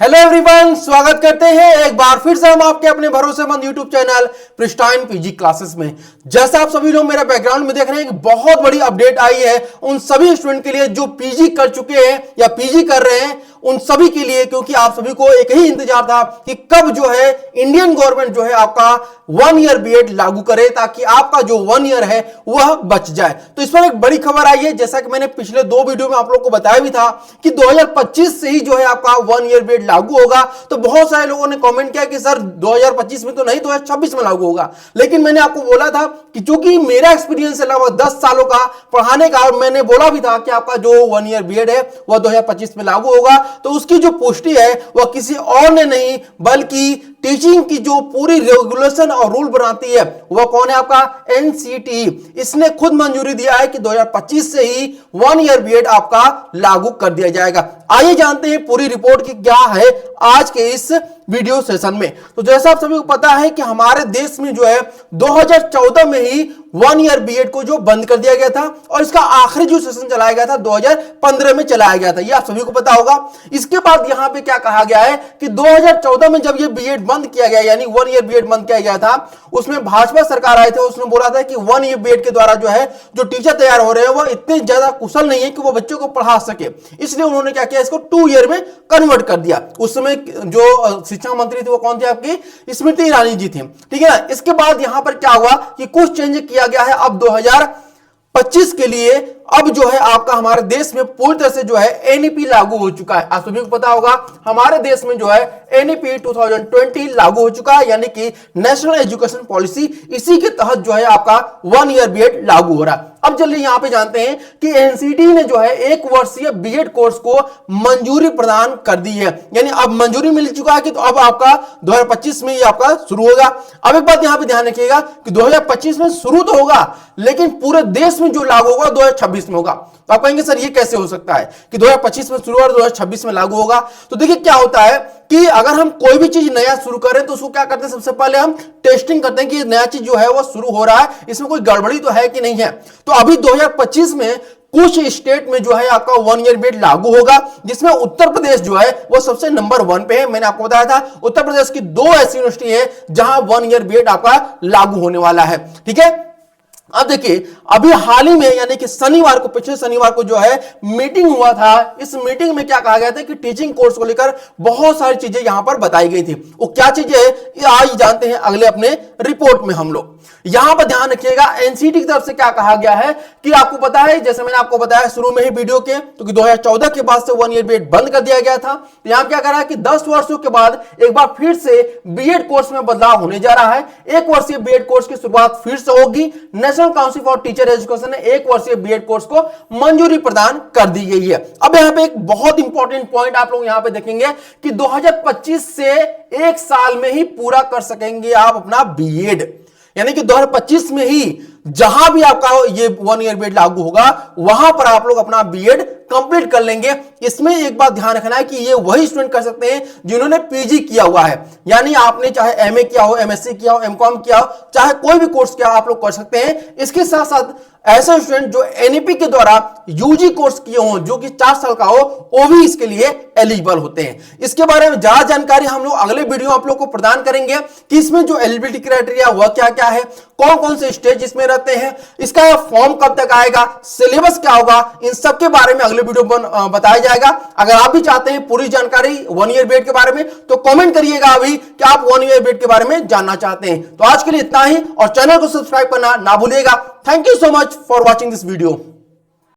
Hello everyone, स्वागत करते हैं एक बार फिर से हम आपके अपने भरोसेमंद YouTube channel pristine PG classes में। जैसा आप सभी लोग मेरे बैकग्राउंड में देख रहे हैं कि बहुत बड़ी अपडेट आई है उन सभी स्टूडेंट के लिए जो पीजी कर चुके हैं या पीजी कर रहे हैं, उन सभी के लिए, क्योंकि आप सभी को एक ही इंतजार था कि कब जो है इंडियन गवर्नमेंट जो है आपका 1 ईयर बीएड लागू करे ताकि आपका जो 1 ईयर है वह बच जाए। तो इस पर एक बड़ी खबर आई है, जैसा कि मैंने पिछले 2 वीडियो में आप लोग को बताया भी था कि 2025 से ही जो है आपका 1 ईयर बीएड लागू होगा। तो बहुत सारे लोगों ने कमेंट किया कि सर 2025 में तो नहीं, 2026 में लागू होगा। लेकिन मैंने आपको बोला था कि चूंकि मेरा एक्सपीरियंस है लगभग 10 सालों का पढ़ाने का, और मैंने बोला भी था कि आपका जो 1 ईयर बीएड है वह 2025 में लागू होगा, तो उसकी जो पुष्टि है वह किसी और ने नहीं बल्कि टीचिंग की जो पूरी रेगुलेशन और रूल बनाती है वह कौन है, आपका एनसीटी। इसने खुद मंजूरी दिया है कि 2025 से ही 1 ईयर बीएड आपका लागू कर दिया जाएगा। आइए जानते हैं पूरी रिपोर्ट की क्या है आज के इस वीडियो सेशन में। तो जैसा आप सभी को पता है कि हमारे देश में जो है 2014 में ही 1 ईयर बीएड को जो बंद कर दिया गया था और इसका आखिरी जो सेशन चलाया गया था 2015 में चलाया गया था, ये आप सभी को पता होगा। इसके बाद यहां पे क्या कहा गया है कि 2014 में जब ये बीएड बंद किया गया, यानी 1 ईयर बीएड बंद किया गया था, उसमें भाजपा सरकार आए थे, उसने बोला था कि 1 ईयर बीएड के द्वारा जो है जो टीचर तैयार हो रहे हैं वो इतने ज्यादा कुशल नहीं है कि वो बच्चों को पढ़ा सके, इसलिए उन्होंने क्या किया, इसको 2 ईयर में कन्वर्ट कर दिया। उस समय जो शिक्षा मंत्री थे वो कौन थे, आपकी स्मृति ईरानी जी थी, ठीक है ना। इसके बाद यहां पर क्या हुआ कि कुछ चेंज किया गया है। अब 2025 के लिए अब जो है आपका हमारे देश में पूरी तरह से जो है एनईपी लागू हो चुका है। आप सभी को पता होगा हमारे देश में जो है एनईपी 2020 लागू हो चुका है, यानी कि नेशनल एजुकेशन पॉलिसी, इसी के तहत जो है आपका 1 ईयर बीएड लागू हो रहा है। अब जल्दी यहां पे जानते हैं कि एनसीटी ने जो है 1 वर्षीय बीएड कोर्स को मंजूरी प्रदान कर दी है, यानी अब मंजूरी मिल चुका है कि तो अब आपका 2025 में ये आपका शुरू होगा। अब एक बात यहां पे ध्यान रखिएगा कि 2025 में शुरू तो होगा लेकिन पूरे देश में जो लागू होगा 2026 में होगा। तो आप कहेंगे सर ये कैसे हो सकता है कि 2025 में शुरू और 2026 में लागू होगा। तो देखिए क्या होता है कि अगर हम कोई भी चीज नया शुरू करें तो उसको क्या करते हैं, सबसे पहले हम टेस्टिंग करते हैं कि नया चीज जो है वो शुरू हो रहा है, इसमें कोई गड़बड़ी तो है कि नहीं है। तो अभी 2025 में कुछ स्टेट में जो है आपका 1 ईयर बीएड लागू होगा, जिसमें उत्तर प्रदेश जो है वो सबसे नंबर 1 पे है। मैंने आपको बताया था उत्तर प्रदेश की 2 ऐसी यूनिवर्सिटी है जहां 1 ईयर बीएड आपका लागू होने वाला है, ठीक है। अब देखिए अभी हाल ही में यानी कि शनिवार को, पिछले शनिवार को जो है मीटिंग हुआ था। इस मीटिंग में क्या कहा गया था कि टीचिंग कोर्स को लेकर बहुत सारी चीजें यहां पर बताई गई थी। वो क्या चीजें है आज जानते हैं अगले अपने रिपोर्ट में हम लोग। यहां पर ध्यान रखिएगा एनसीटी की तरफ से क्या कहा गया है कि आपको पता है, जैसे मैंने आपको बताया शुरू में ही वीडियो के, तो 2014 के बाद से 1 ईयर बीएड बंद कर दिया गया था। तो यहां क्या कह रहा है कि 10 वर्षों के बाद एक बार फिर से बीएड कोर्स में बदलाव होने जा रहा है। 1 वर्षीय बीएड कोर्स की शुरुआत फिर से होगी। National council for teacher education ने 1 वर्षीय बीएड कोर्स को मंजूरी प्रदान कर दी गई है। अब यहां पे एक बहुत इंपॉर्टेंट पॉइंट आप लोग यहां पे देखेंगे कि 2025 से 1 साल में ही पूरा कर सकेंगे आप अपना बीएड, यानी कि 2025 में ही जहां भी आपका ये 1 ईयर बीएड लागू होगा वहां पर आप लोग अपना बीएड कंप्लीट कर लेंगे। इसमें एक बात ध्यान रखना है कि ये वही स्टूडेंट कर सकते हैं जिन्होंने पीजी किया हुआ है, यानी आपने चाहे एमए किया हो, एमएससी किया हो, एमकॉम किया हो, चाहे कोई भी कोर्स किया हो आप लोग कर सकते हैं। इसके साथ साथ ऐसे स्टूडेंट जो एनईपी के द्वारा यूजी कोर्स किए हो जो कि 4 साल का हो, वो भी इसके लिए एलिजिबल होते हैं। इसके बारे में ज्यादा जानकारी हम लोग अगले वीडियो आप लोग को प्रदान करेंगे कि इसमें जो एलिजिबिलिटी क्राइटेरिया वह क्या क्या है, कौन कौन से स्टेज इसमें रहते हैं, इसका फॉर्म कब तक आएगा, सिलेबस क्या होगा, इन सब के बारे में अगले वीडियो में बताया जाएगा। अगर आप भी चाहते हैं पूरी जानकारी 1 ईयर बीएड के बारे में तो कमेंट करिएगा अभी कि आप 1 ईयर बीएड के बारे में जानना चाहते हैं। तो आज के लिए इतना ही और चैनल को सब्सक्राइब करना ना भूलिएगा। Thank you so much for watching this video.